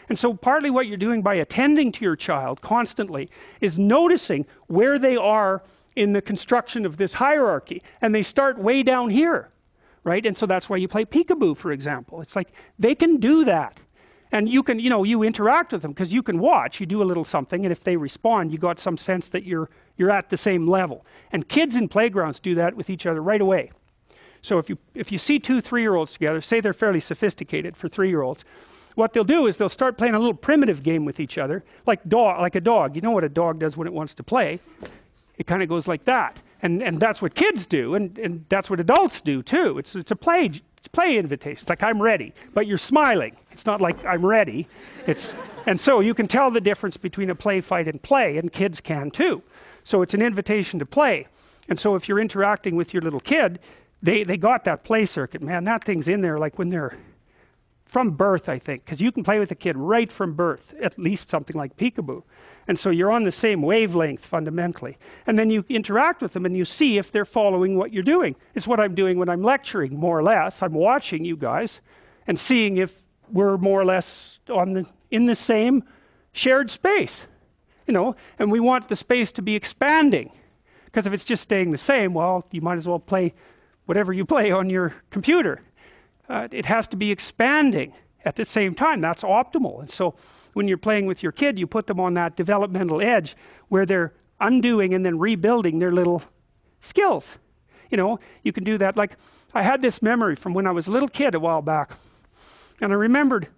And so partly what you're doing by attending to your child constantly is noticing where they are in the construction of this hierarchy, and they start way down here, right? And so that's why you play peekaboo, for example. It's like they can do that, and you can, you interact with them because you can watch. You do a little something, and if they respond, you got some sense that you're at the same level. And kids in playgrounds do that with each other right away. So if you see 2 3-year-olds together, say they're fairly sophisticated for 3-year-olds, what they'll do is they'll start playing a little primitive game with each other, like a dog. You know what a dog does when it wants to play? It kind of goes like that, and that's what kids do, and that's what adults do too. It's a play invitation. It's like, I'm ready, but you're smiling. It's not like I'm ready. And so you can tell the difference between a play, fight, and play, and kids can too. So it's an invitation to play. And so if you're interacting with your little kid, they got that play circuit, man. That thing's in there like when they're from birth, I think, because you can play with a kid right from birth, at least something like peekaboo. And so you're on the same wavelength fundamentally. And then you interact with them and you see if they're following what you're doing. It's what I'm doing when I'm lecturing, more or less. I'm watching you guys and seeing if we're more or less in the same shared space, and we want the space to be expanding. Because if it's just staying the same, well, you might as well play whatever you play on your computer. It has to be expanding at the same time. That's optimal. And so when you're playing with your kid, you put them on that developmental edge where they're undoing and then rebuilding their little skills. You can do that. Like, I had this memory from when I was a little kid a while back, and I remembered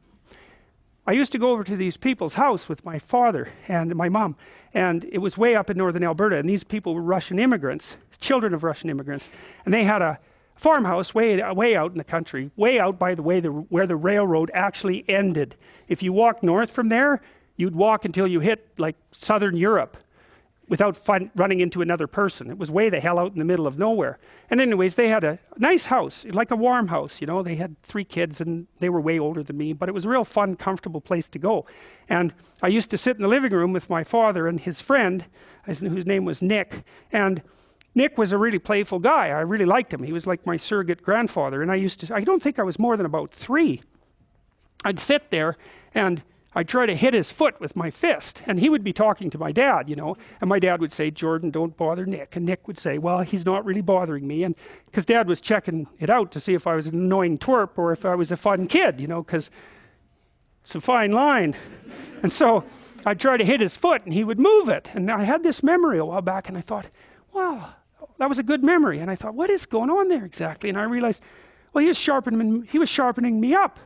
I used to go over to these people's house with my father and my mom, and it was way up in northern Alberta, and these people were Russian immigrants, children of Russian immigrants, and they had a farmhouse way out in the country, way out by the way where the railroad actually ended. If you walked north from there, you'd walk until you hit like southern Europe without running into another person. It was way the hell out in the middle of nowhere. And anyways, they had a nice house, like a warm house, They had 3 kids and they were way older than me, but it was a real fun, comfortable place to go. And I used to sit in the living room with my father and his friend, whose name was Nick. And Nick was a really playful guy. I really liked him. He was like my surrogate grandfather. And I don't think I was more than about 3. I'd sit there and I'd try to hit his foot with my fist, and he would be talking to my dad, and my dad would say, Jordan, don't bother Nick. And Nick would say, well, he's not really bothering me. And because Dad was checking it out to see if I was an annoying twerp or if I was a fun kid, because it's a fine line. And so I'd try to hit his foot and he would move it. And I had this memory a while back, and I thought, wow, that was a good memory. And I thought, what is going on there exactly? And I realized, well, he was sharpening me up.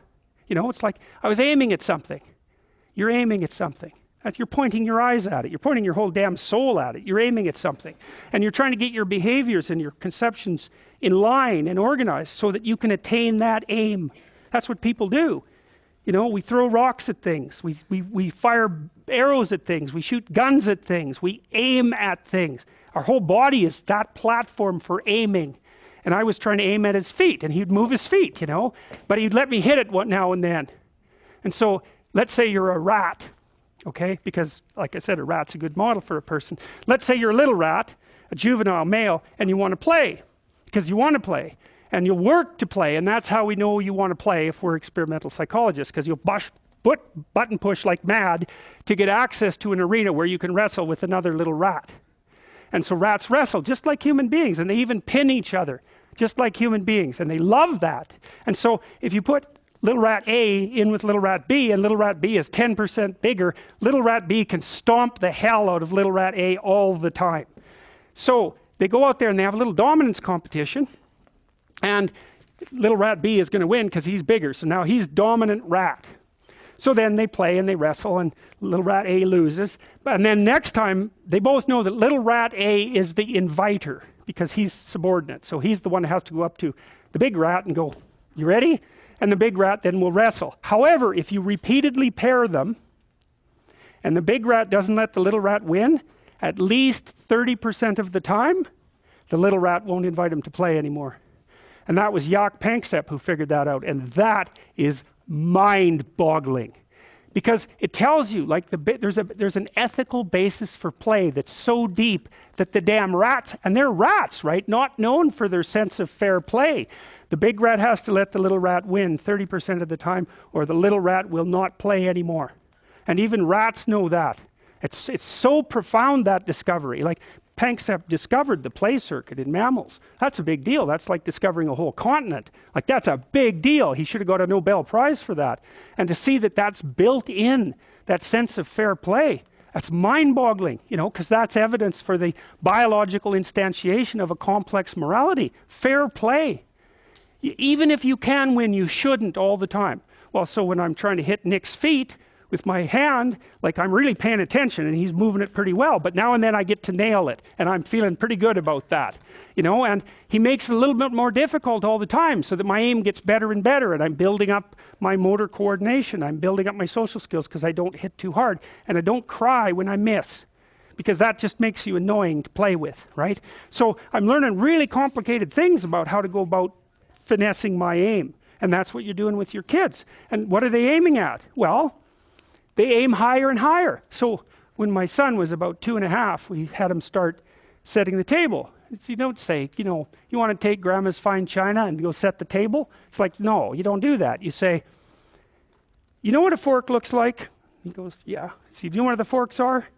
It's like I was aiming at something. You're aiming at something. You're pointing your eyes at it. You're pointing your whole damn soul at it. You're aiming at something. And you're trying to get your behaviors and your conceptions in line and organized so that you can attain that aim. That's what people do. We throw rocks at things. We fire arrows at things. We shoot guns at things. We aim at things. Our whole body is that platform for aiming. And I was trying to aim at his feet, and he'd move his feet, but he'd let me hit it now and then. And so let's say you're a rat, okay? Because, like I said, a rat's a good model for a person. Let's say you're a little rat, a juvenile male, and you want to play, because you want to play. And you'll work to play, and that's how we know you want to play if we're experimental psychologists, because you'll button push like mad to get access to an arena where you can wrestle with another little rat. And so rats wrestle just like human beings, and they even pin each other just like human beings, and they love that. And so if you put little rat A in with little rat B, and little rat B is 10% bigger, little rat B can stomp the hell out of little rat A all the time. So they go out there and they have a little dominance competition, and little rat B is going to win because he's bigger, so now he's dominant rat. So then they play and they wrestle, and little rat A loses. And then next time, they both know that little rat A is the inviter because he's subordinate. So he's the one that has to go up to the big rat and go, you ready? And the big rat then will wrestle. However, if you repeatedly pair them, and the big rat doesn't let the little rat win, at least 30% of the time, the little rat won't invite him to play anymore. And that was Jaak Panksepp who figured that out. And that is mind-boggling. Because it tells you, like, there's an ethical basis for play that's so deep that the damn rats, and they're rats, right? Not known for their sense of fair play. The big rat has to let the little rat win 30% of the time, or the little rat will not play anymore. And even rats know that. It's so profound, that discovery. Like, Panksepp discovered the play circuit in mammals. That's a big deal. That's like discovering a whole continent. Like, that's a big deal. He should have got a Nobel Prize for that. And to see that that's built in, that sense of fair play, that's mind-boggling, you know, because that's evidence for the biological instantiation of a complex morality. Fair play. Even if you can win, you shouldn't all the time. Well, so when I'm trying to hit Nick's feet with my hand, like, I'm really paying attention and he's moving it pretty well, but now and then I get to nail it and I'm feeling pretty good about that, you know. And he makes it a little bit more difficult all the time so that my aim gets better and better, and I'm building up my motor coordination, I'm building up my social skills because I don't hit too hard, and I don't cry when I miss, because that just makes you annoying to play with, right? So I'm learning really complicated things about how to go about finessing my aim, and that's what you're doing with your kids. And what are they aiming at? Well, they aim higher and higher. So when my son was about 2.5, we had him start setting the table. You don't say, you know, you want to take grandma's fine china and go set the table? It's like, no, you don't do that. You say, you know what a fork looks like? He goes, yeah. See, do you know where the forks are?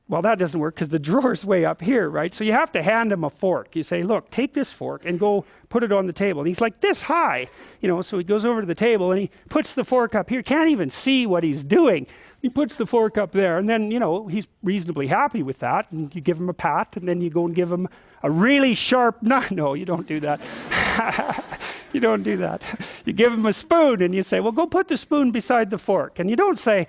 Well, that doesn't work because the drawer's way up here, right? So you have to hand him a fork. You say, look, take this fork and go put it on the table. And he's like this high, you know, so he goes over to the table and he puts the fork up here. Can't even see what he's doing. He puts the fork up there, and then, you know, he's reasonably happy with that. And you give him a pat, and then you go and give him a really sharp knife. No, you don't do that. You don't do that. You give him a spoon and you say, well, go put the spoon beside the fork. And you don't say,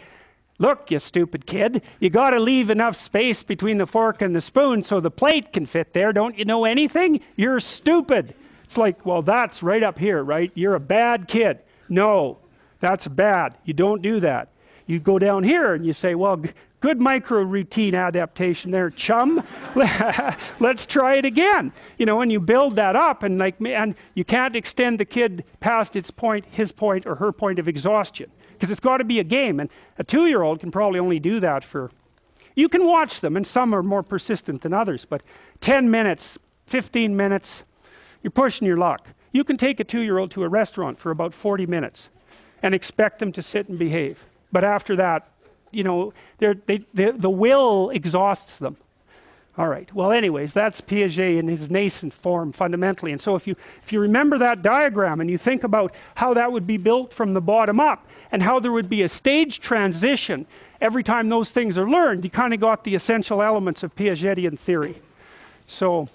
look, you stupid kid, you got to leave enough space between the fork and the spoon so the plate can fit there. Don't you know anything? You're stupid. It's like, well, that's right up here, right? You're a bad kid. No, that's bad. You don't do that. You go down here and you say, well, good micro routine adaptation there, chum. Let's try it again. You know, and you build that up, and you can't extend the kid past his point or her point of exhaustion, because it's got to be a game. And a 2-year-old can probably only do that for, you can watch them, and some are more persistent than others, but 10 minutes, 15 minutes, you're pushing your luck. You can take a 2-year-old to a restaurant for about 40 minutes and expect them to sit and behave. But after that, you know, the will exhausts them. All right. Well, anyways, that's Piaget in his nascent form, fundamentally. And so if you remember that diagram and you think about how that would be built from the bottom up, and how there would be a stage transition every time those things are learned, you kind of got the essential elements of Piagetian theory. So